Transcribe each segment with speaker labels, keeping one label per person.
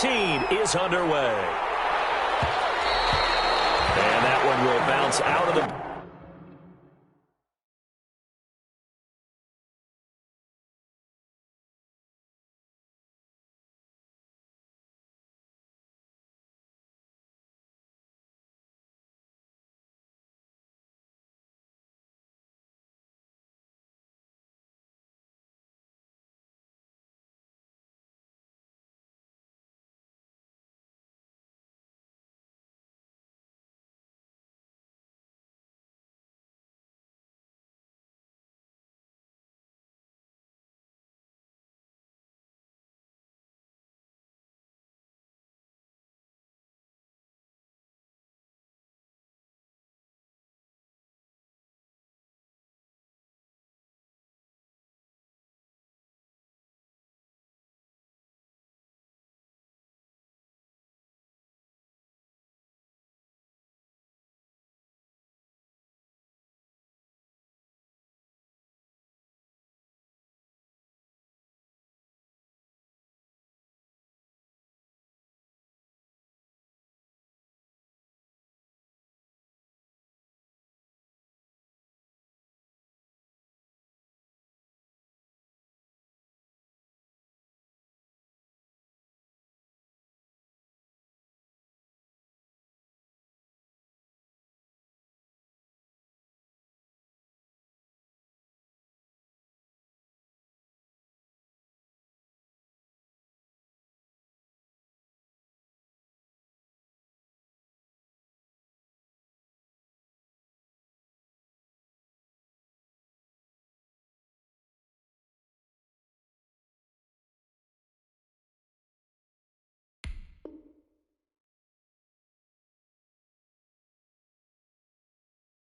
Speaker 1: 17 is underway. And that one will bounce out of the...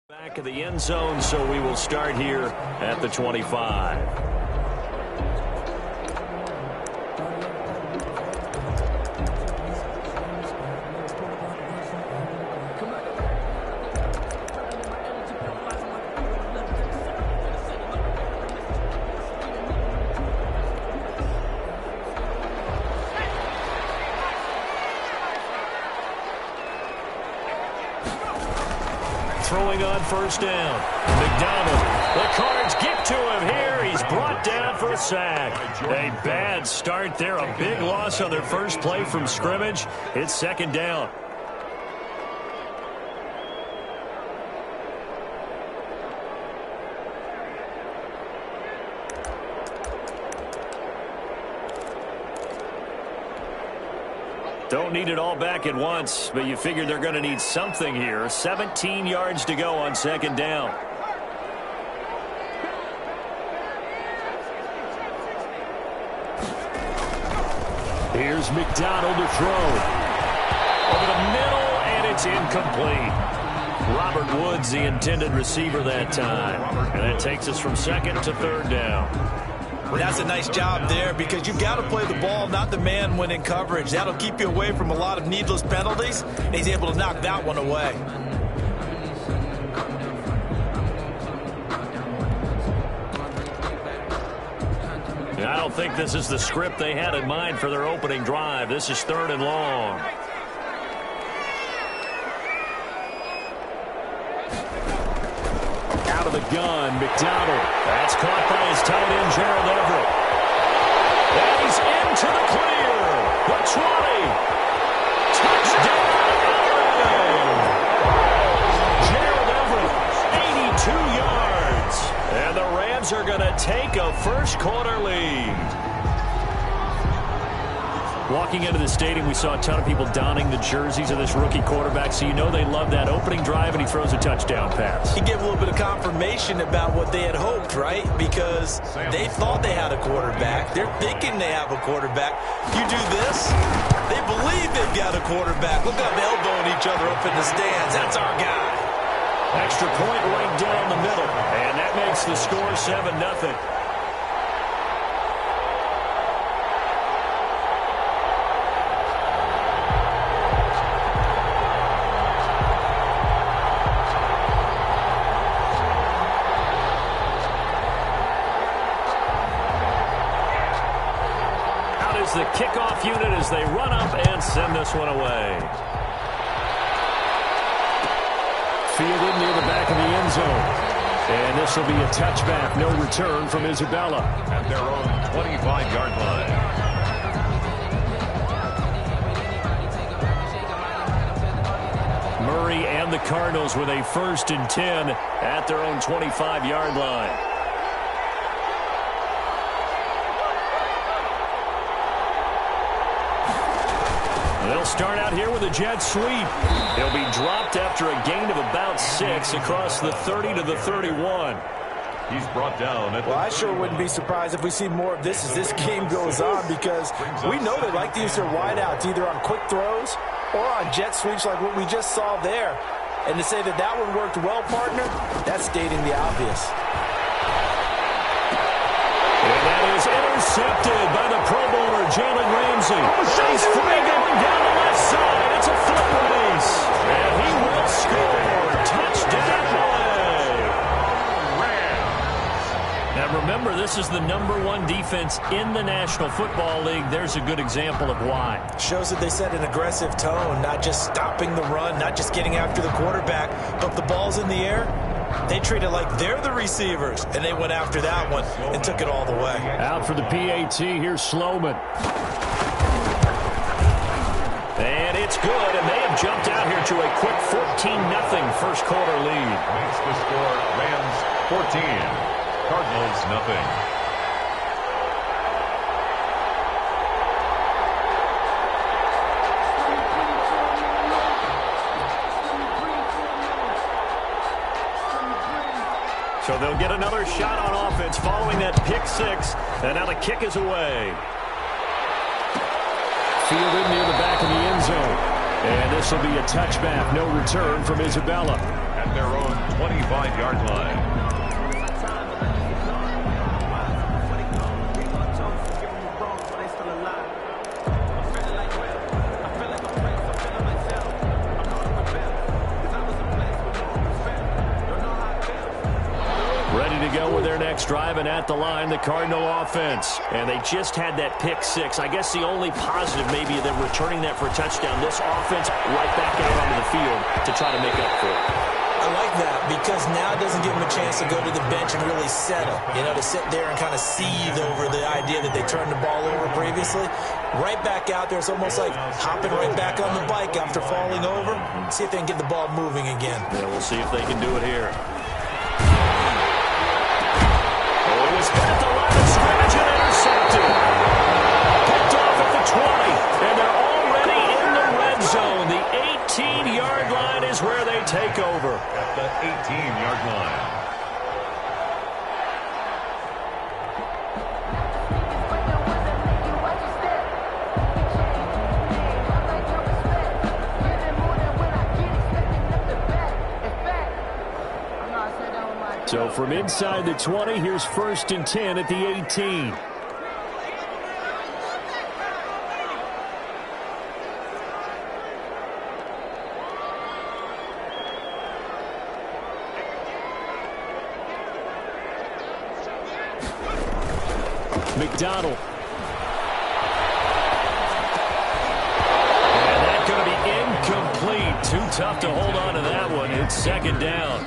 Speaker 1: Back of the end zone, so we will start here at the 25. Throwing on first down. McDonald. The Cards get to him here. He's brought down for a sack. A bad start there. A big loss on their first play from scrimmage. It's second down. Don't need it all back at once, but you figure they're going to need something here. 17 yards to go on second down. Here's McDonald to throw. Over the middle, and it's incomplete. Robert Woods, the intended receiver that time. And that takes us from second to third down.
Speaker 2: Well, that's a nice job there because you've got to play the ball, not the man when in coverage. That'll keep you away from a lot of needless penalties, and he's able to knock that one away.
Speaker 1: I don't think this is the script they had in mind for their opening drive. This is third and long. Out of the gun, McDonald. That's caught by his tight end, Gerald Everett. And he's into the clear. The 20. Touchdown, Gerald Everett, 82 yards. And the Rams are going to take a first quarter lead. Walking into the stadium, we saw a ton of people donning the jerseys of this rookie quarterback, so you know they love that opening drive, and he throws a touchdown pass.
Speaker 2: He gave a little bit of confirmation about what they had hoped, right? Because they thought they had a quarterback. They're thinking they have a quarterback. You do this, they believe they've got a quarterback. Look at them elbowing each other up in the stands. That's our guy.
Speaker 1: Extra point right down the middle, and that makes the score 7-0. the kickoff unit as they run up and send this one away. Fielded near the back of the end zone. And this will be a touchback, no return from Isabella.
Speaker 3: At their own 25-yard line.
Speaker 1: Murray and the Cardinals with a 1st and 10 at their own 25-yard line. They'll start out here with a jet sweep. He'll be dropped after a gain of about 6 across the 30 to the 31.
Speaker 3: He's brought down.
Speaker 2: Well, I sure wouldn't be surprised if we see more of this as this game goes on, because we know they like to use their wideouts either on quick throws or on jet sweeps like what we just saw there. And to say that that one worked well, partner, that's stating the obvious.
Speaker 1: And that is intercepted by the Pro Bowler, Jalen Ramsey. He's free going down the left side. It's a foot race. And he will score. Touchdown, play. Now remember, this is the #1 defense in the National Football League. There's a good example of why.
Speaker 2: Shows that they set an aggressive tone, not just stopping the run, not just getting after the quarterback, but if the ball's in the air, they treat it like they're the receivers, and they went after that one and took it all the way.
Speaker 1: Out for the PAT, here's Sloman. And it's good, and they have jumped out here to a quick 14-0 first quarter lead.
Speaker 3: Makes the score Rams 14, Cardinals nothing.
Speaker 1: So they'll get another shot on offense following that pick 6. And now the kick is away. Fielded near the back of the end zone. And this will be a touchback. No return from Isabella.
Speaker 3: At their own 25-yard line.
Speaker 1: Drive and at the line, the Cardinal offense. And they just had that pick 6. I guess the only positive maybe them returning that for a touchdown. This offense right back out onto the field to try to make up for it.
Speaker 2: I like that because now it doesn't give them a chance to go to the bench and really settle. You know, to sit there and kind of seethe over the idea that they turned the ball over previously. Right back out there. It's almost like hopping right back on the bike after falling over. See if they can get the ball moving again.
Speaker 1: Yeah, we'll see if they can do it here. At the line of scrimmage and intercepted. Picked off at the 20, and they're already in the red zone. The 18-yard line is where they take over.
Speaker 3: At the 18-yard line.
Speaker 1: So from inside the 20, here's 1st and 10 at the 18. McDonald. And that's going to be incomplete. Too tough to hold on to that one. It's 2nd down.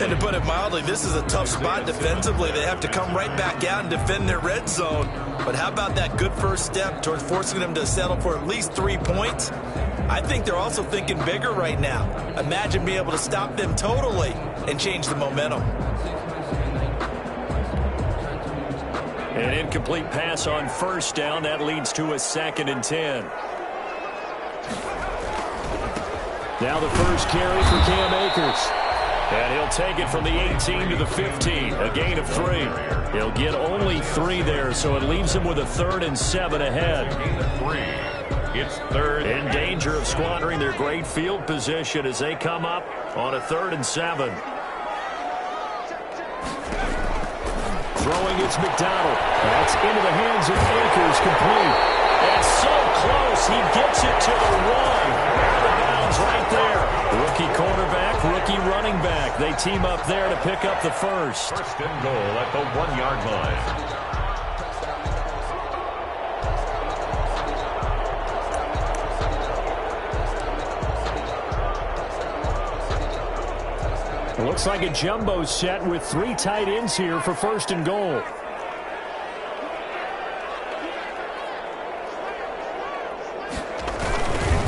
Speaker 2: And to put it mildly, this is a tough spot defensively. They have to come right back out and defend their red zone. But how about that good first step towards forcing them to settle for at least 3 points? I think they're also thinking bigger right now. Imagine being able to stop them totally and change the momentum.
Speaker 1: An incomplete pass on 1st down. That leads to a 2nd and 10. Now the first carry for Cam Akers. And he'll take it from the 18 to the 15, a gain of 3. He'll get only 3 there, so it leaves him with a 3rd and 7 ahead.
Speaker 3: Gain of 3. It's 3rd.
Speaker 1: In danger of squandering their great field position as they come up on a 3rd and 7. Throwing, it's McDonald. That's into the hands of Akers, complete. And so close, he gets it to the 1. Out of bounds right there. Rookie quarterback, rookie running back. They team up there to pick up the first.
Speaker 3: 1st and goal at the 1-yard line.
Speaker 1: Looks like a jumbo set with 3 tight ends here for 1st and goal.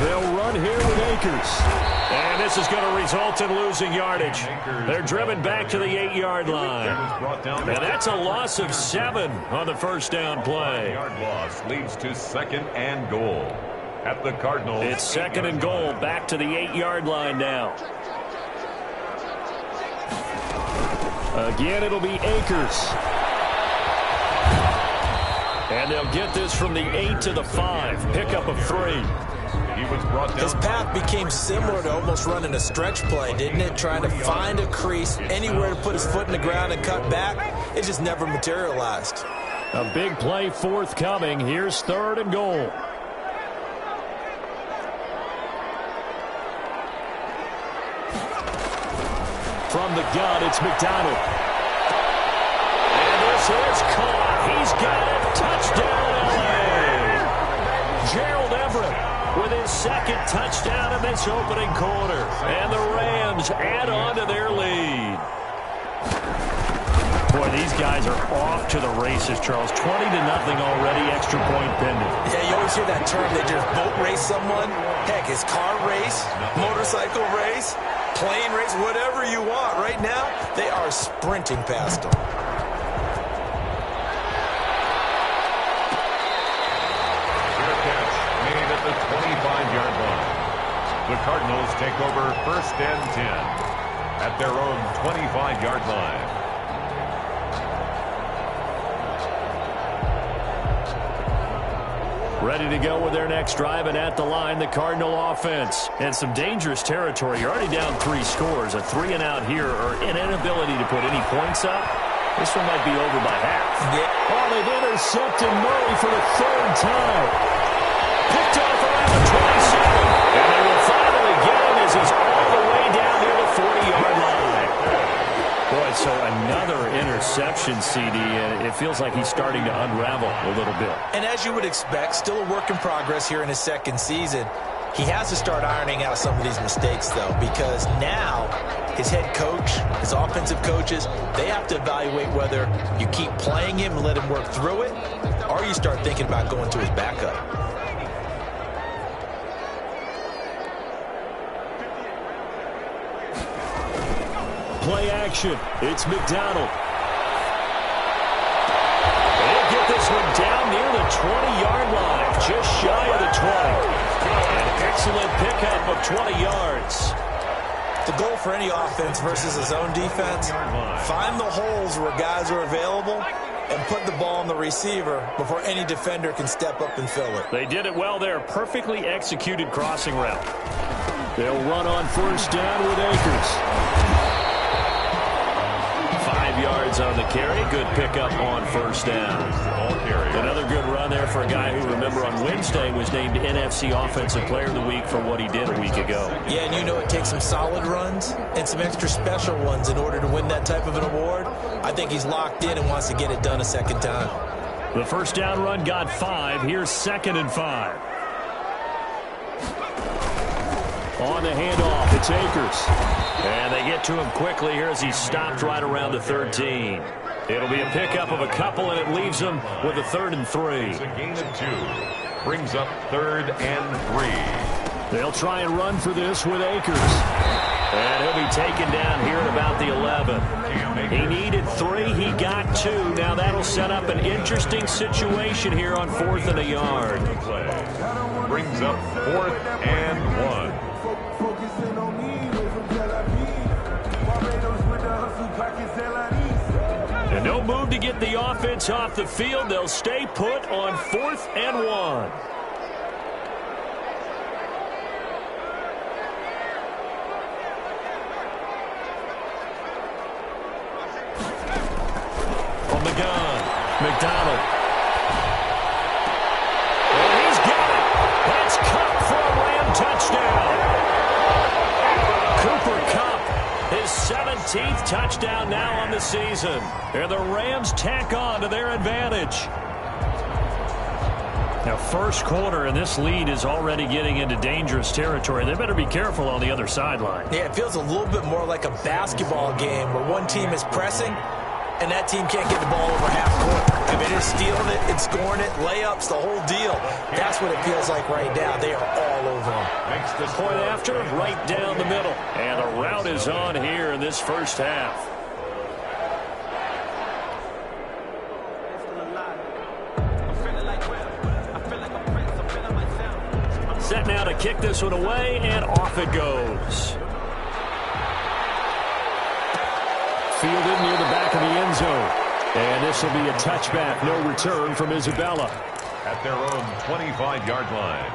Speaker 1: They'll run here with Akers. And this is going to result in losing yardage. They're driven back to the 8-yard line. And that's a loss of 7 on the first down play.
Speaker 3: Yard loss leads to 2nd and goal. At the Cardinals.
Speaker 1: It's 2nd and goal, back to the 8-yard line now. Again, it'll be Akers. And they'll get this from the 8 to the 5. Pickup of 3.
Speaker 3: He was brought down.
Speaker 2: His path became similar to almost running a stretch play, didn't it? Trying to find a crease, anywhere to put his foot in the ground and cut back. It just never materialized.
Speaker 1: A big play forthcoming. Here's 3rd and goal. From the gun, it's McDonald. And this is caught. He's got it. Touchdown, L.A. Gerald Everett with his 2nd touchdown in this opening quarter. And the Rams add on to their lead. Boy, these guys are off to the races, Charles. 20-0 already, extra point pending.
Speaker 2: Yeah, you always hear that term, they just boat race someone. Heck, it's car race, motorcycle race, plane race, whatever you want. Right now, they are sprinting past them.
Speaker 3: Catch made at the 25-yard line. The Cardinals take over 1st and 10 at their own 25-yard line.
Speaker 1: Ready to go with their next drive, and at the line, the Cardinal offense. And some dangerous territory. You're already down 3 scores. A 3-and-out here, or an inability to put any points up. This one might be over by half.
Speaker 2: Yeah.
Speaker 1: Oh, they've intercepted Murray for the 3rd time. Picked off around the 27. And they will finally get him as he's all the way down near the 40-yard line. Boy, so another interception, CD, and it feels like he's starting to unravel a little bit.
Speaker 2: And as you would expect, still a work in progress here in his 2nd season. He has to start ironing out some of these mistakes, though, because now his head coach, his offensive coaches, they have to evaluate whether you keep playing him and let him work through it, or you start thinking about going to his backup.
Speaker 1: Play action. It's McDonald. They'll get this one down near the 20-yard line, just shy of the 20. An excellent pickup of 20 yards.
Speaker 2: The goal for any offense versus his own defense, find the holes where guys are available and put the ball on the receiver before any defender can step up and fill it.
Speaker 1: They did it well there. Perfectly executed crossing route. They'll run on 1st down with Akers. 5 yards on the carry. Good pickup on 1st down. Another good run there for a guy who, remember, on Wednesday was named NFC Offensive Player of the Week for what he did a week ago.
Speaker 2: Yeah, and you know it takes some solid runs and some extra special ones in order to win that type of an award. I think he's locked in and wants to get it done a 2nd time.
Speaker 1: The 1st down run got 5. Here's 2nd and 5. On the handoff, it's Akers. And they get to him quickly here as he stopped right around the 13. It'll be a pickup of a couple, and it leaves him with a 3rd and 3.
Speaker 3: It's a gain of 2. Brings up 3rd and 3.
Speaker 1: They'll try and run for this with Akers. And he'll be taken down here at about the 11. He needed 3. He got 2. Now that'll set up an interesting situation here on 4th and a yard.
Speaker 3: Brings up 4th and 1.
Speaker 1: And no move to get the offense off the field. They'll stay put on 4th and 1. From the gun, McDonald. And he's got it. That's Cup for a Ram touchdown. Cooper Kupp, his 17th touchdown now on the season. And the Rams tack on to their advantage. Now, first quarter, and this lead is already getting into dangerous territory. They better be careful on the other sideline.
Speaker 2: Yeah, it feels a little bit more like a basketball game where one team is pressing and that team can't get the ball over half court. I mean, they're stealing it and scoring it, layups, the whole deal. That's what it feels like right now. They are all over them.
Speaker 1: Point after, right down the middle. And the route is on here in this first half. Set now to kick this one away, and off it goes. Fielded near the back of the end zone. And this will be a touchback, no return from Isabella.
Speaker 3: At their own 25-yard line.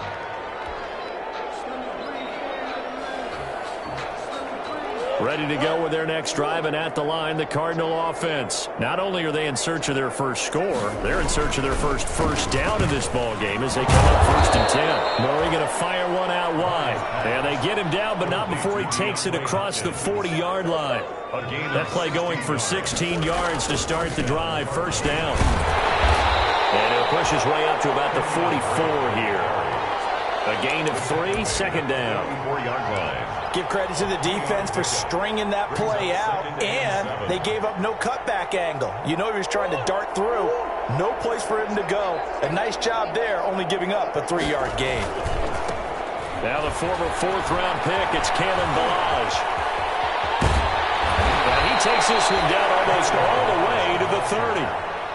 Speaker 1: Ready to go with their next drive, and at the line, the Cardinal offense. Not only are they in search of their first score, they're in search of their first down in this ball game as they come up 1st and 10. Murray going to fire one out wide. And they get him down, but not before he takes it across the 40-yard line. That play going for 16 yards to start the drive, 1st down. And he'll push his way up to about the 44 here. A gain of 3, 2nd down.
Speaker 3: 4-yard line.
Speaker 2: Give credit to the defense for stringing that play out, and they gave up no cutback angle. You know he was trying to dart through. No place for him to go. A nice job there, only giving up a 3-yard gain.
Speaker 1: Now the former 4th-round pick, it's Kalen Ballage. And he takes this one down almost all the way to the 30.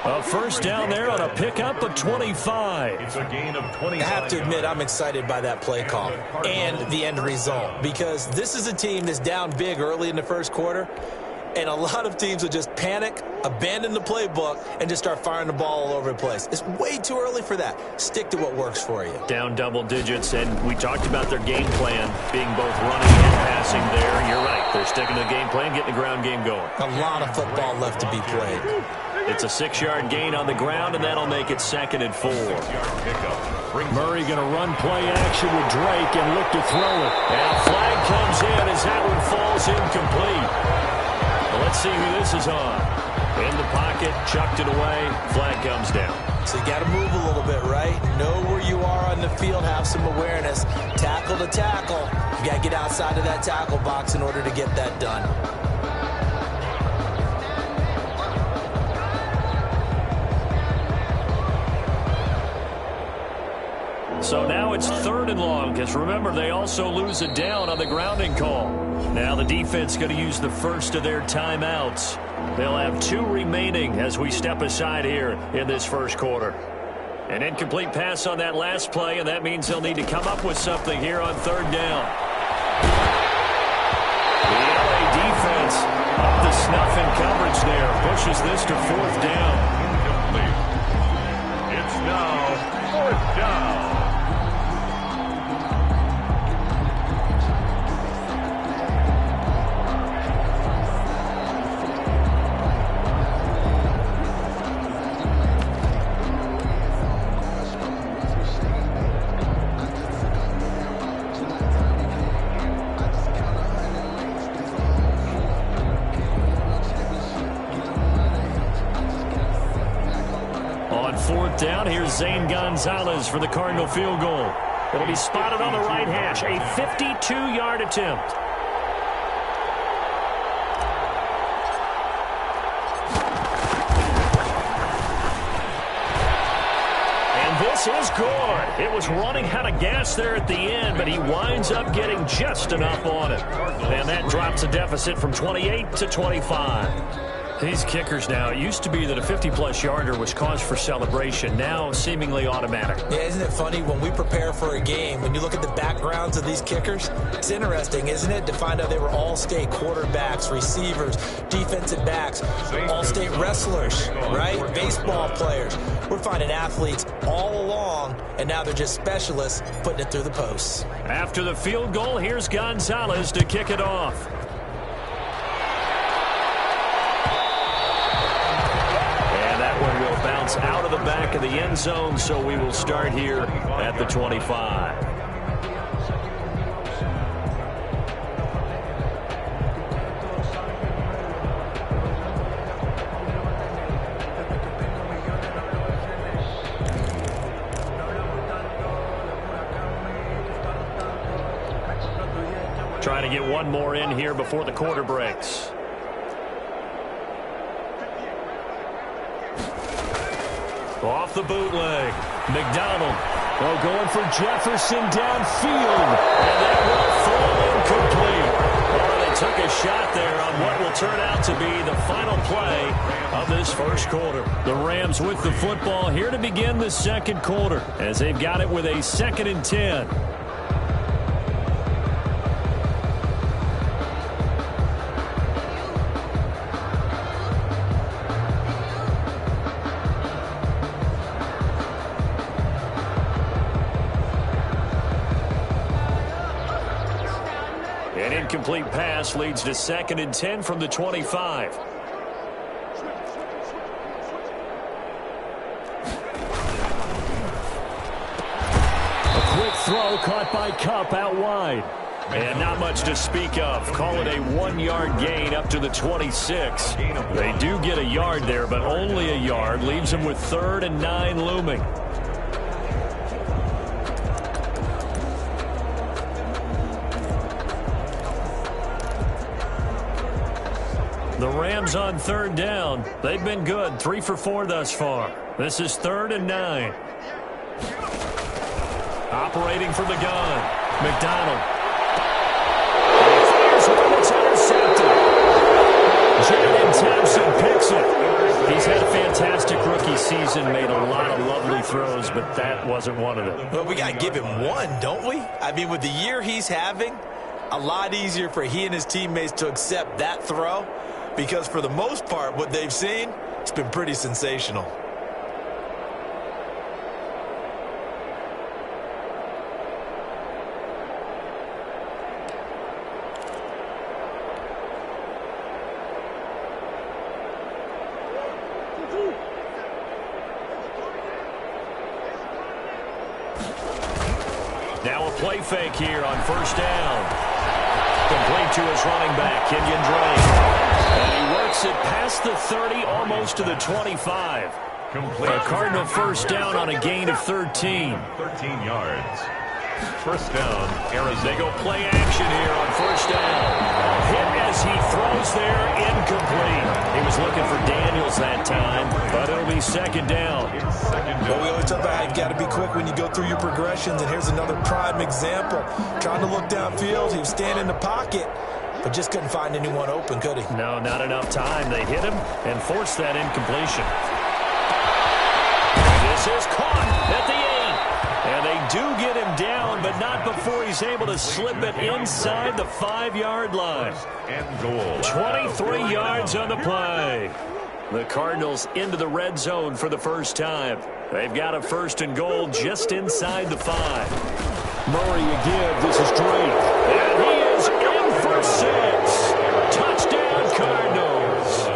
Speaker 1: A 1st down there on a pickup of 25.
Speaker 3: It's a gain of 25.
Speaker 2: I have to admit, I'm excited by that play call and the end result, because this is a team that's down big early in the first quarter, and a lot of teams will just panic, abandon the playbook, and just start firing the ball all over the place. It's way too early for that. Stick to what works for you.
Speaker 1: Down double digits, and we talked about their game plan being both running and passing there. You're right. They're sticking to the game plan, getting the ground game going.
Speaker 2: A lot of football left to be played.
Speaker 1: It's a 6-yard gain on the ground, and that'll make it 2nd and 4. Murray going to run play action with Drake and look to throw it. And a flag comes in as that one falls incomplete. Well, let's see who this is on. In the pocket, chucked it away, flag comes down.
Speaker 2: So you got to move a little bit, right? Know where you are on the field, have some awareness. Tackle to tackle. You got to get outside of that tackle box in order to get that done.
Speaker 1: So now it's 3rd and long, because remember, they also lose a down on the grounding call. Now the defense going to use the first of their timeouts. They'll have 2 remaining as we step aside here in this first quarter. An incomplete pass on that last play, and that means they'll need to come up with something here on 3rd down. The LA defense up to snuff in coverage there. Pushes this to 4th down.
Speaker 3: Incomplete. It's now 4th down.
Speaker 1: On 4th down, here's Zane Gonzalez for the Cardinal field goal. It'll be spotted on the right hash. A 52-yard attempt. And this is good. It was running out of gas there at the end, but he winds up getting just enough on it. And that drops a deficit from 28 to 25. These kickers now, it used to be that a 50-plus yarder was cause for celebration, now seemingly automatic.
Speaker 2: Yeah, isn't it funny when we prepare for a game, when you look at the backgrounds of these kickers, it's interesting, isn't it, to find out they were all-state quarterbacks, receivers, defensive backs, all-state wrestlers, right? Baseball players. We're finding athletes all along, and now they're just specialists putting it through the posts.
Speaker 1: After the field goal, here's Gonzalez to kick it off. Out of the back of the end zone, so we will start here at the 25. trying to get one more in here before the quarter breaks. Off the bootleg. McDonald. Oh, going for Jefferson downfield. And that will fall incomplete. Oh, they took a shot there on what will turn out to be the final play of this first quarter. The Rams with the football here to begin the second quarter as they've got it with a 2nd and 10. An incomplete pass leads to 2nd and 10 from the 25. A quick throw caught by Kupp out wide. And not much to speak of. Call it a 1-yard gain up to the 26. They do get a yard there, but only a yard. Leaves them with 3rd and 9 looming. The Rams on 3rd down. They've been good. 3 for 4 thus far. This is 3rd and 9. Operating from the gun. McDonald. He fires one that's intercepted. Jadon Thompson picks it. He's had a fantastic rookie season, made a lot of lovely throws, but that wasn't one of them.
Speaker 2: Well, we got to give him one, don't we? I mean, with the year he's having, a lot easier for he and his teammates to accept that throw. Because for the most part, what they've seen, it's been pretty sensational.
Speaker 1: Now a play fake here on 1st down. Complete to his running back, Kenyon Drake. And he works it past the 30, almost to the 25.
Speaker 3: Complete.
Speaker 1: A Cardinal 1st down on a gain of 13.
Speaker 3: 13 yards. 1st down, Arizona.
Speaker 1: They go play action here on 1st down. Hit as he throws there, incomplete. He was looking for Daniels that time, but it'll be 2nd down.
Speaker 2: Well, we always talk about how you've got to be quick when you go through your progressions, and here's another prime example. Trying to look downfield, he was standing in the pocket, but just couldn't find anyone open, could he?
Speaker 1: No, not enough time. They hit him and forced that incompletion. This is caught at the 8. And they do get him down, but not before he's able to slip it inside the 5-yard line.
Speaker 3: And goal.
Speaker 1: 23 yards on the play. The Cardinals into the red zone for the first time. They've got a 1st and goal just inside the 5. Murray again. This is Drake. And he is in for 6. Touchdown, Cardinals.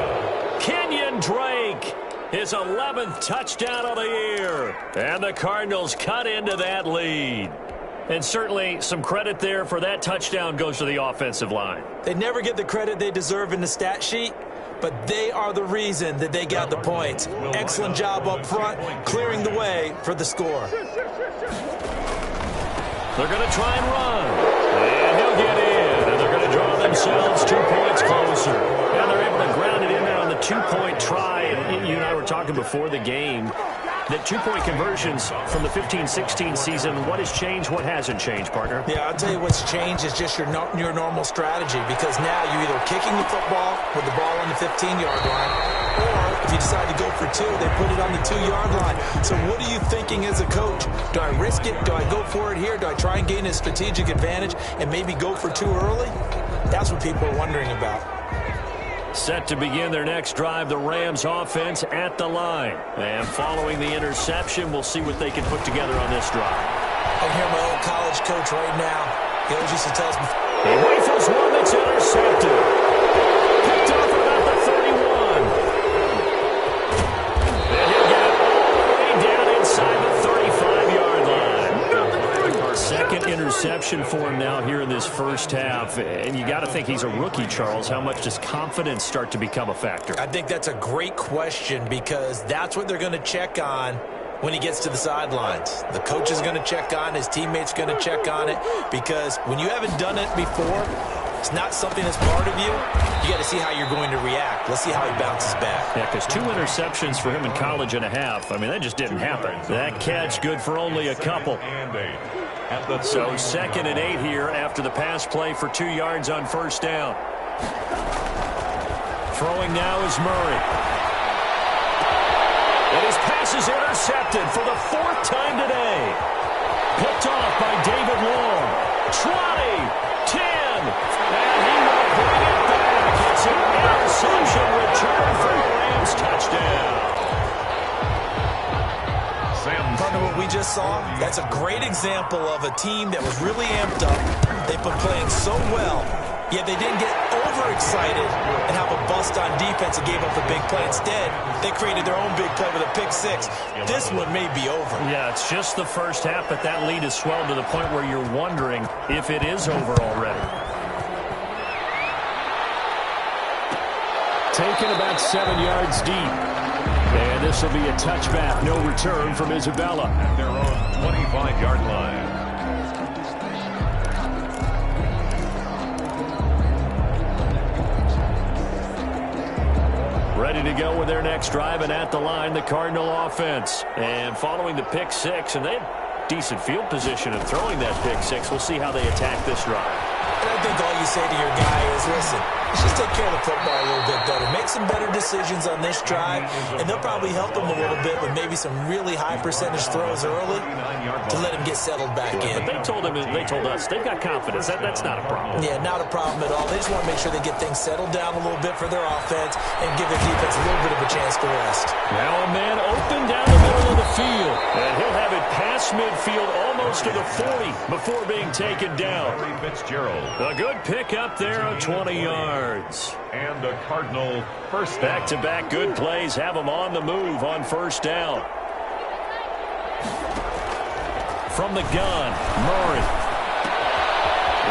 Speaker 1: Kenyon Drake. His 11th touchdown of the year. And the Cardinals cut into that lead. And certainly some credit there for that touchdown goes to the offensive line.
Speaker 2: They never get the credit they deserve in the stat sheet, but they are the reason that they got the points. Excellent job up front, clearing the way for the score.
Speaker 1: They're going to try and run. And he'll get in. And they're going to draw themselves 2 points closer. And they're able to ground it in there on the 2-point try. And you and I were talking before the game that 2-point conversions from the 15-16 season, what has changed, what hasn't changed, partner?
Speaker 2: Yeah, I'll tell you what's changed is just your normal strategy, because now you're either kicking the football with the ball on the 15-yard line, or if you decide to go for 2, they put it on the 2-yard line. So what are you thinking as a coach? Do I risk it? Do I go for it here? Do I try and gain a strategic advantage and maybe go for 2 early? That's what people are wondering about.
Speaker 1: Set to begin their next drive, the Rams offense at the line. And following the interception, we'll see what they can put together on this drive.
Speaker 2: I hear my old college coach right now. He always used to tell us before.
Speaker 1: He rifles one that's intercepted. Picked off about the 31. And he'll get it all the way down inside the 35-yard line. Second interception for him now here in this first half. And you got to think he's a rookie, Charles. How much does confidence start to become a factor?
Speaker 2: I think that's a great question, because that's what they're going to check on when he gets to the sidelines. The coach is going to check on it. His teammates going to check on it, because when you haven't done it before, it's not something that's part of you. You got to see how you're going to react. Let's see how he bounces back.
Speaker 1: Yeah, because 2 interceptions for him in college and a half. I mean, that just didn't happen. That catch good for only a couple. So 2nd and 8 here after the pass play for 2 yards on first down. Throwing now is Murray. And his pass is intercepted for the 4th time today. Picked off by David Long. 20, 10, and he will bring it back. It's an interception return for the Rams touchdown.
Speaker 2: From what we just saw, that's a great example of a team that was really amped up. They've been playing so well, yet they didn't get overexcited and have a bust on defense and gave up the big play. Instead, they created their own big play with a pick 6. This one may be over.
Speaker 1: Yeah, it's just the first half, but that lead has swelled to the point where you're wondering if it is over already. Taken about 7 yards deep. And this will be a touchback. No return from Isabella.
Speaker 3: At their own 25-yard line.
Speaker 1: Ready to go with their next drive, and at the line, the Cardinal offense. And following the pick 6, and they had decent field position of throwing that pick 6. We'll see how they attack this drive.
Speaker 2: And I think all you say to your guy is, listen, let's just take care of the football a little bit better. Make some better decisions on this drive, and they'll probably help him a little bit with maybe some really high percentage throws early to let him get settled back in.
Speaker 1: But they told us, they've got confidence. That's not a problem.
Speaker 2: Yeah, not a problem at all. They just want to make sure they get things settled down a little bit for their offense and give their defense a little bit of a chance to rest.
Speaker 1: Now a man open down the middle of the field, and he'll have it past midfield almost to the 40 before being taken down. A good pick up there of 20 yards.
Speaker 3: And the Cardinal first down.
Speaker 1: Back-to-back good plays have them on the move on first down. From the gun, Murray.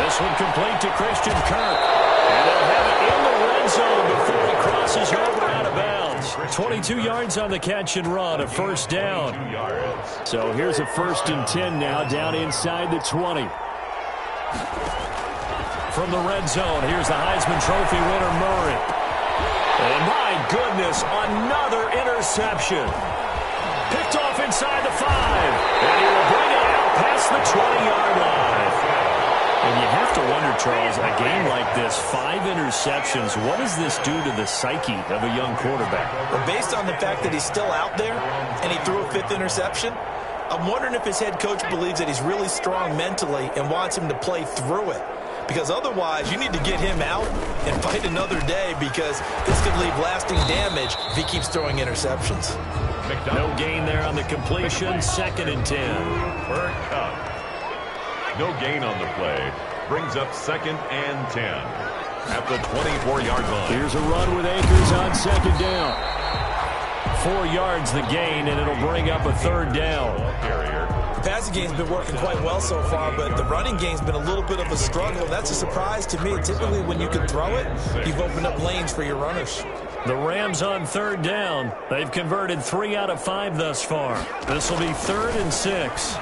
Speaker 1: This one complete to Christian Kirk. And they'll have it in the red zone before he crosses over out of bounds. 22 yards on the catch and run, a first down. So here's a 1st and 10 now, down inside the 20. From the red zone, here's the Heisman Trophy winner, Murray. And my goodness, another interception. Picked off inside the 5. And he will bring it out past the 20-yard line. And you have to wonder, Charles, a game like this, 5 interceptions, what does this do to the psyche of a young quarterback?
Speaker 2: Well, based on the fact that he's still out there and he threw a 5th interception, I'm wondering if his head coach believes that he's really strong mentally and wants him to play through it. Because otherwise, you need to get him out and fight another day, because this could leave lasting damage if he keeps throwing interceptions.
Speaker 1: No gain there on the completion, 2nd and 10.
Speaker 3: Bird Cup. No gain on the play. Brings up 2nd and 10 at the 24-yard line.
Speaker 1: Here's a run with Akers on 2nd down. 4 yards the gain, and it'll bring up a 3rd down.
Speaker 2: The passing game's been working quite well so far, but the running game's been a little bit of a struggle. That's a surprise to me. Typically, when you can throw it, you've opened up lanes for your runners.
Speaker 1: The Rams on 3rd down. They've converted 3 out of 5 thus far. This will be 3rd and 6.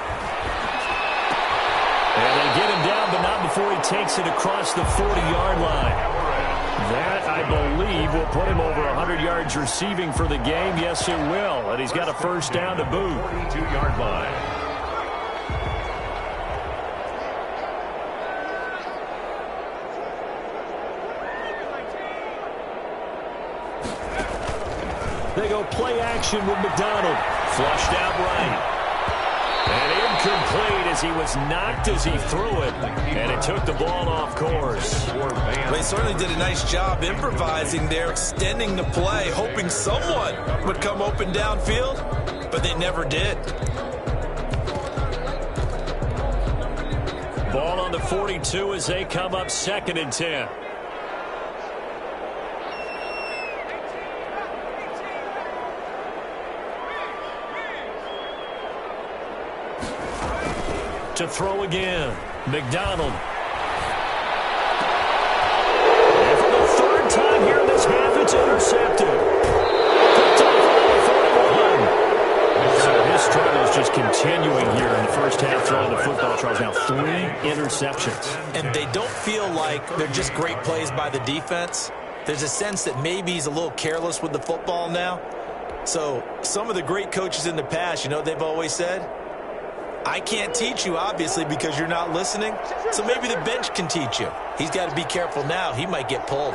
Speaker 1: And they get him down, but not before he takes it across the 40-yard line. That, I believe, will put him over 100 yards receiving for the game. Yes, it will. And he's got a 1st down to boot.
Speaker 3: 42-yard line.
Speaker 1: They go play action with McDonald. Flushed out right. And incomplete as he was knocked as he threw it. And it took the ball off course.
Speaker 2: Well, he certainly did a nice job improvising there, extending the play, hoping someone would come open downfield, but they never did.
Speaker 1: Ball on the 42 as they come up 2nd and 10. To throw again, McDonald. And for the 3rd time here in this half, it's intercepted. Picked off on the 41. So his strike Cardinals just continuing here in the first half, throwing the football. Charles, now 3 interceptions.
Speaker 2: And they don't feel like they're just great plays by the defense. There's a sense that maybe he's a little careless with the football now. So some of the great coaches in the past, you know, they've always said, I can't teach you, obviously, because you're not listening. So maybe the bench can teach you. He's got to be careful now. He might get pulled.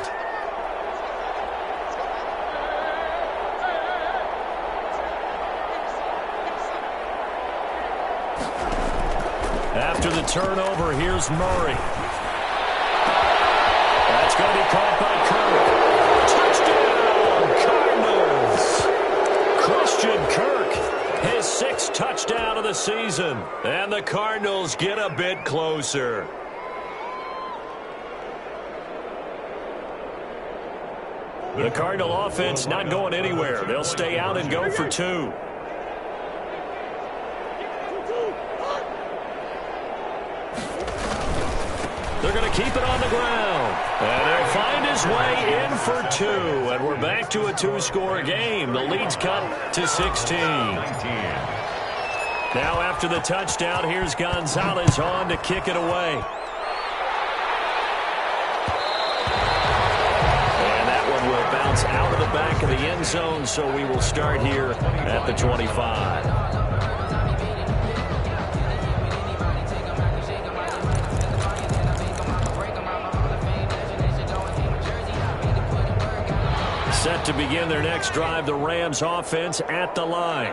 Speaker 1: After the turnover, here's Murray. That's going to be caught by Kirk. Touchdown, Cardinals! Christian Kirk, his 6th touchdown of the season. And the Cardinals get a bit closer. The Cardinal offense not going anywhere. They'll stay out and go for 2. They're going to keep it on the ground. And they'll find his way in for 2. And we're back to a 2-score game. The lead's come to 16. Now after the touchdown, here's Gonzalez on to kick it away. And that one will bounce out of the back of the end zone, so we will start here at the 25. Set to begin their next drive, the Rams offense at the line.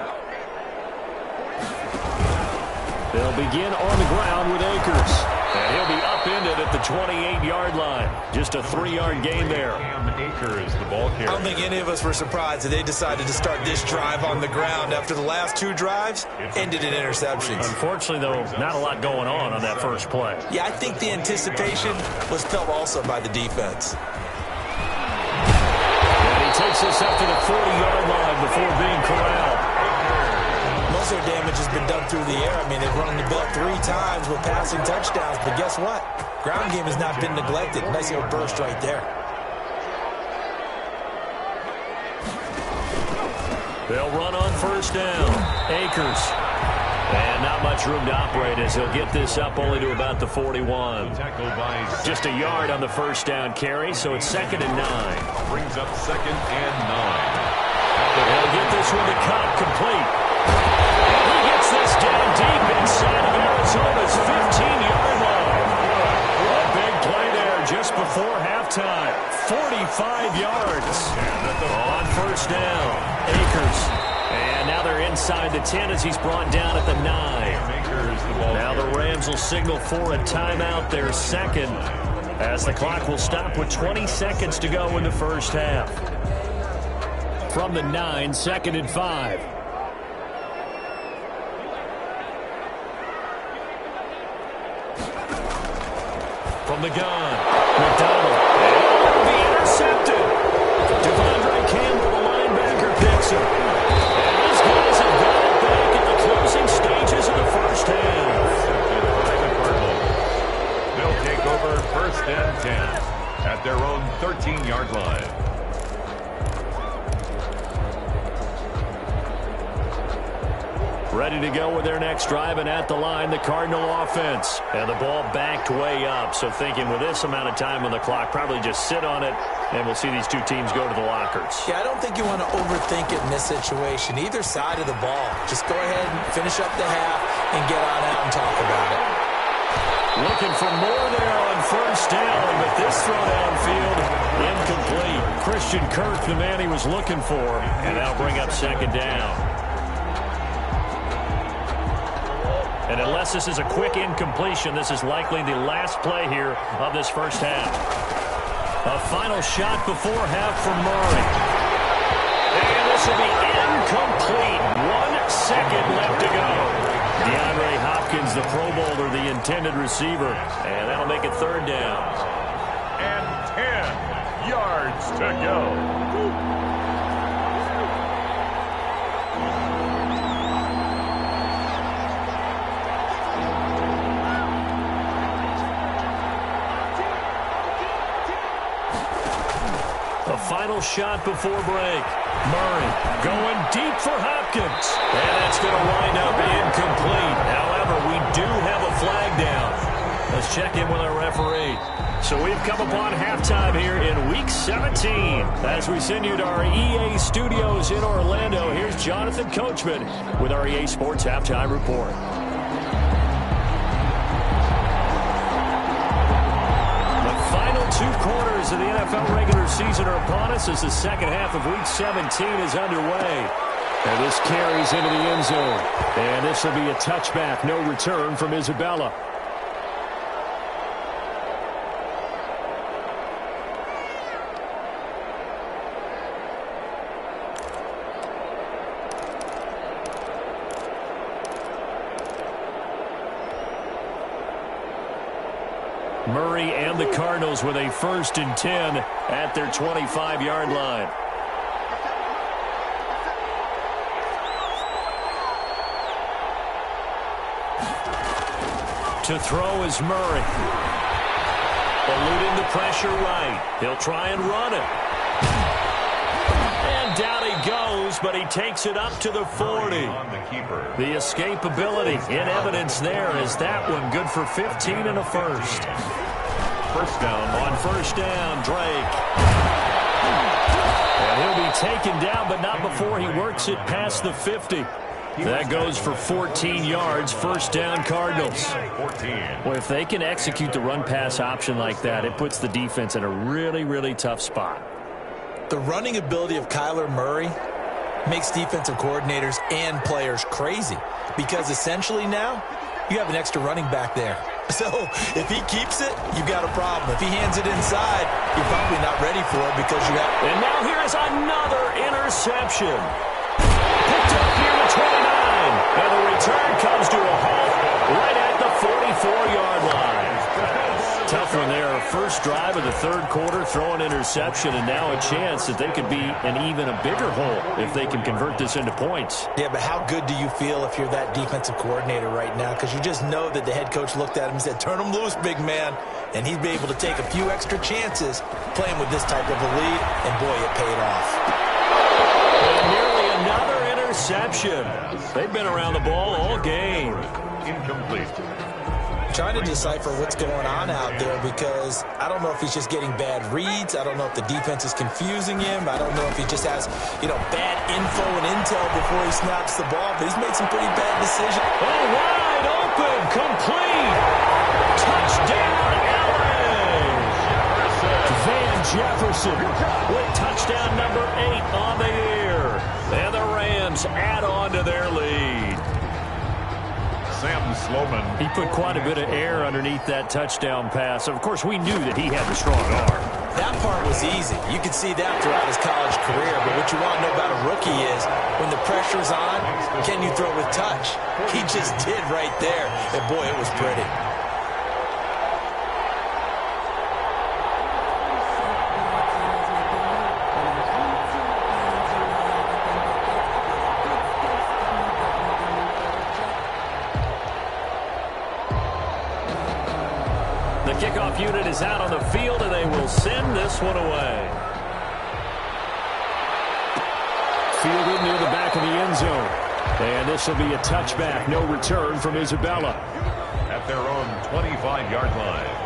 Speaker 1: They'll begin on the ground with Akers. And he'll be upended at the 28-yard line. Just a 3-yard gain there.
Speaker 3: Akers, the ball carrier.
Speaker 2: I don't think any of us were surprised that they decided to start this drive on the ground after the last 2 drives ended in interceptions.
Speaker 1: Unfortunately, though, not a lot going on that first play.
Speaker 2: Yeah, I think the anticipation was felt also by the defense.
Speaker 1: Takes us up to the 40-yard line before being corralled.
Speaker 2: Most of their damage has been done through the air. I mean, they've run the ball 3 times with passing touchdowns, but guess what? Ground game has not been neglected. Nice little burst right there.
Speaker 1: They'll run on first down. Akers. And not much room to operate as he'll get this up only to about the 41. Just a yard on the first down carry, so it's 2nd and 9.
Speaker 3: Brings up 2nd and 9.
Speaker 1: They'll get this one to Cobb, complete. And he gets this down deep inside of Arizona's 15-yard line. A big play there just before halftime. 45 yards on first down. Akers. And now they're inside the 10 as he's brought down at the 9. Now the Rams will signal for a timeout, their 2nd, as the clock will stop with 20 seconds to go in the first half. From the 9, 2nd and 5. From the gun, McDonald. And it'll be intercepted. Devondre Campbell, the linebacker, picks him. Guys have got it back in the closing stages of the first half.
Speaker 3: They'll take over 1st and 10 at their own 13-yard line.
Speaker 1: Ready to go with their next drive, and at the line, the Cardinal offense. And the ball backed way up, so thinking with this amount of time on the clock, probably just sit on it, and we'll see these 2 teams go to the lockers.
Speaker 2: Yeah, I don't think you want to overthink it in this situation. Either side of the ball. Just go ahead and finish up the half and get on out and talk about it.
Speaker 1: Looking for more there on first down, but this throw downfield, incomplete. Christian Kirk, the man he was looking for, and that'll bring up 2nd down. And unless this is a quick incompletion, this is likely the last play here of this first half. A final shot before half from Murray. And this will be incomplete. 1 second left to go. DeAndre Hopkins, the Pro Bowler, the intended receiver. And that'll make it 3rd down.
Speaker 3: And 10 yards to go.
Speaker 1: final shot before break. Murray going deep for Hopkins. And that's going to wind up incomplete. However, we do have a flag down. Let's check in with our referee. So we've come upon halftime here in Week 17. As we send you to our EA studios in Orlando, here's Jonathan Coachman with our EA Sports Halftime Report. The final 2 quarters of the NFL regular season are upon us as the second half of Week 17 is underway. And this carries into the end zone. And this will be a touchback, no return from Isabella. Murray and the Cardinals with a 1st and 10 at their 25-yard line. To throw is Murray. Eluding the pressure right. He'll try and run it. And down he goes, but he takes it up to the 40. The escapability in evidence there is that one good for 15 and a first.
Speaker 3: First down.
Speaker 1: On first down, Drake. And he'll be taken down, but not before he works it past the 50. That goes for 14 yards, first down Cardinals. Well, if they can execute the run-pass option like that, it puts the defense in a really, really tough spot.
Speaker 2: The running ability of Kyler Murray makes defensive coordinators and players crazy because essentially now you have an extra running back there. So if he keeps it, you got a problem. If he hands it inside, you're probably not ready for it because you have...
Speaker 1: And now here's another interception. Picked up here at 29. And the return comes to a halt right at the 44-yard line. Tough one there. First drive of the 3rd quarter, throw an interception, and now a chance that they could be in even a bigger hole if they can convert this into points.
Speaker 2: Yeah, but how good do you feel if you're that defensive coordinator right now? Because you just know that the head coach looked at him and said, turn him loose, big man. And he'd be able to take a few extra chances playing with this type of a lead, and boy, it paid off.
Speaker 1: And nearly another interception. They've been around the ball all game.
Speaker 3: Incomplete.
Speaker 2: Trying to decipher what's going on out there because I don't know if he's just getting bad reads. I don't know if the defense is confusing him. I don't know if he just has, bad info and intel before he snaps the ball. But he's made some pretty bad decisions.
Speaker 1: Oh, wide open, complete. Touchdown, LA. Van Jefferson with touchdown number 8 on the year. And the Rams add on to their lead.
Speaker 3: Sam Sloman.
Speaker 1: He put quite a bit of air underneath that touchdown pass. Of course, we knew that he had the strong arm.
Speaker 2: That part was easy. You could see that throughout his college career. But what you want to know about a rookie is when the pressure's on, can you throw with touch? He just did right there. And, boy, it was pretty.
Speaker 1: The kickoff unit is out on the field, and they will send this one away. Fielded near the back of the end zone. And this will be a touchback. No return from Isabella.
Speaker 3: At their own 25-yard line.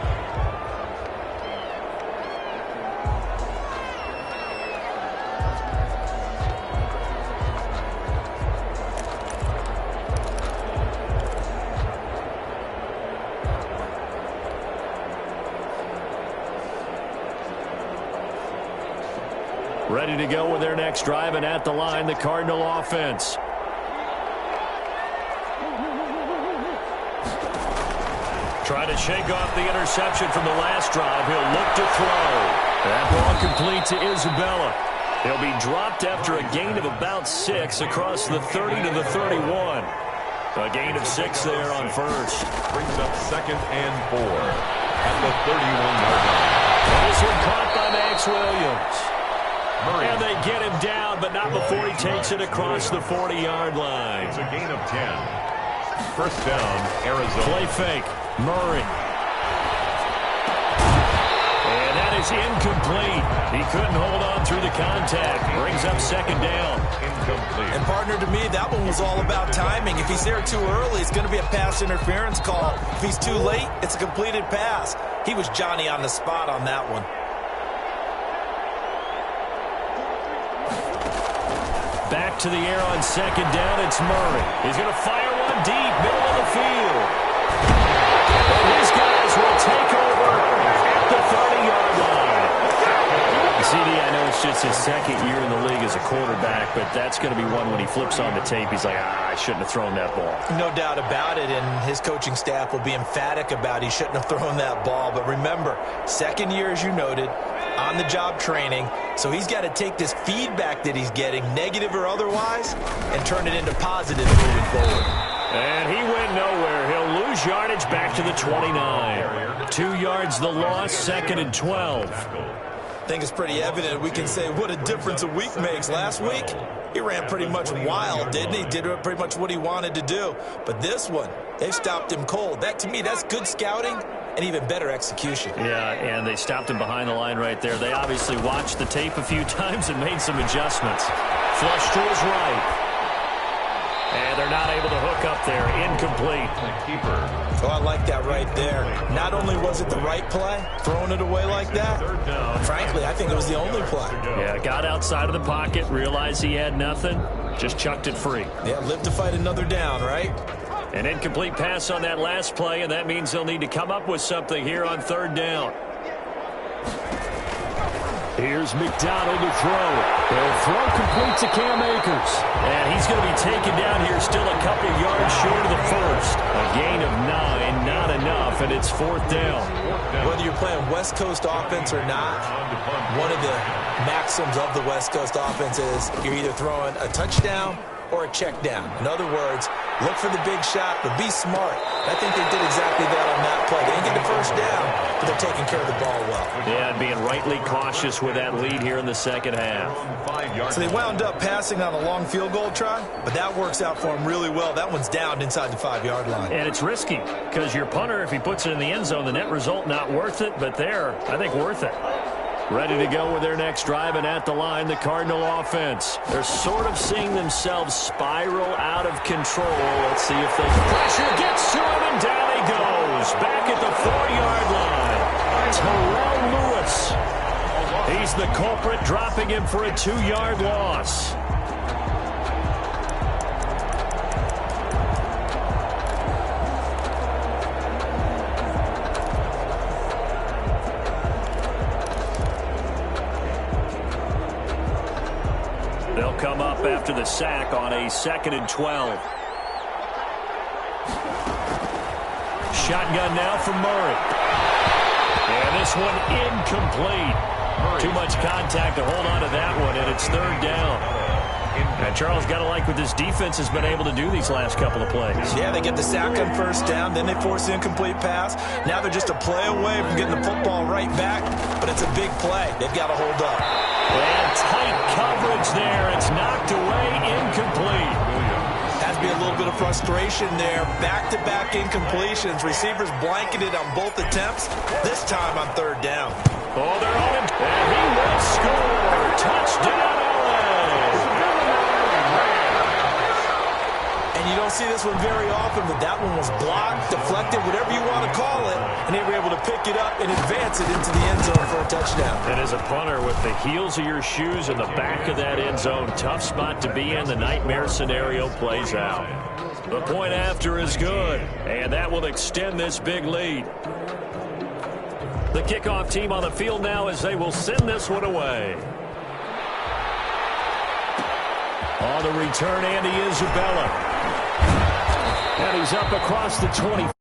Speaker 1: Ready to go with their next drive, and at the line, the Cardinal offense. Try to shake off the interception from the last drive. He'll look to throw. That ball complete to Isabella. He'll be dropped after a gain of about 6 across the 30 to the 31. A gain of 6 there on first.
Speaker 3: Brings up 2nd and 4 at the 31-yard line.
Speaker 1: This one caught by Max Williams. And they get him down, but not before he takes it across the 40-yard line.
Speaker 3: It's a gain of 10. First down, Arizona.
Speaker 1: Play fake. Murray. And that is is incomplete. He couldn't hold on through the contact. Brings up second down.
Speaker 3: Incomplete.
Speaker 2: And, partner, to me, that one was all about timing. If he's there too early, it's going to be a pass interference call. If he's too late, it's a completed pass. He was Johnny on the spot on that one.
Speaker 1: Back to the air on second down. It's Murray. He's going to fire one deep, middle of the field. And these guys will take over at the 30-yard line. CD, I know it's just his second year in the league as a quarterback, but that's going to be one when he flips on the tape. He's like, I shouldn't have thrown that ball.
Speaker 2: No doubt about it, and his coaching staff will be emphatic about he shouldn't have thrown that ball. But remember, second year, as you noted, on-the-job training, so he's got to take this feedback that he's getting, negative or otherwise, and turn it into positive moving forward.
Speaker 1: And he went nowhere. He'll lose yardage back to the 29. 2 yards the loss, second and 12.
Speaker 2: I think it's pretty evident. We can say what a difference a week makes. Last week, he ran pretty much wild, didn't he? Did pretty much what he wanted to do. But this one, they stopped him cold. That, to me, that's good scouting and even better execution.
Speaker 1: Yeah, and they stopped him behind the line right there. They obviously watched the tape a few times and made some adjustments. Flush to his right. And they're not able to hook up there. Incomplete.
Speaker 3: Keeper.
Speaker 2: Oh, I like that right there. Not only was it the right play, throwing it away like that, frankly, I think it was the only play.
Speaker 1: Yeah, got outside of the pocket, realized he had nothing, just chucked it free.
Speaker 2: Yeah, live to fight another down, right?
Speaker 1: An incomplete pass on that last play, and that means they'll need to come up with something here on third down. Here's McDonald to throw. They'll throw complete to Cam Akers. And he's going to be taken down here still a couple yards short of the first. A gain of 9, not enough, and it's fourth down.
Speaker 2: Whether you're playing West Coast offense or not, one of the maxims of the West Coast offense is you're either throwing a touchdown or a check down. In other words, look for the big shot, but be smart. I think they did exactly that on that play. They didn't get the first down, but they're taking care of the ball well.
Speaker 1: Yeah, and being rightly cautious with that lead here in the second half.
Speaker 2: So they wound up passing on a long field goal try, but that works out for them really well. That one's down inside the 5-yard line.
Speaker 1: And it's risky because your punter, if he puts it in the end zone, the net result not worth it, but there, I think worth it. Ready to go with their next drive, and at the line, the Cardinal offense. They're sort of seeing themselves spiral out of control. Let's see if they can. Pressure gets to him, and down he goes. Back at the 4-yard line. Terrell Lewis. He's the culprit, dropping him for a 2-yard loss. They'll come up after the sack on a 2nd and 12. Shotgun now for Murray. And this one incomplete. Too much contact to hold on to that one, and it's third down. And Charles, got to like what this defense has been able to do these last couple of plays.
Speaker 2: Yeah, they get the sack on first down, then they force the incomplete pass. Now they're just a play away from getting the football right back, but it's a big play. They've got to hold up.
Speaker 1: And tight coverage there. It's knocked away, incomplete.
Speaker 2: Has to be a little bit of frustration there. Back-to-back incompletions. Receivers blanketed on both attempts, this time on third down.
Speaker 1: Oh, they're on him. And he will score. Touchdown,
Speaker 2: And you don't see this one very often, but that one was blocked, deflected, whatever you want to call it, and they were able to pick it up and advance it into the end zone for a touchdown.
Speaker 1: And as a punter, with the heels of your shoes in the back of that end zone, tough spot to be in. The nightmare scenario plays out. The point after is good, and that will extend this big lead. The kickoff team on the field now as they will send this one away. On the return, Andy Isabella. And he's up across the 20.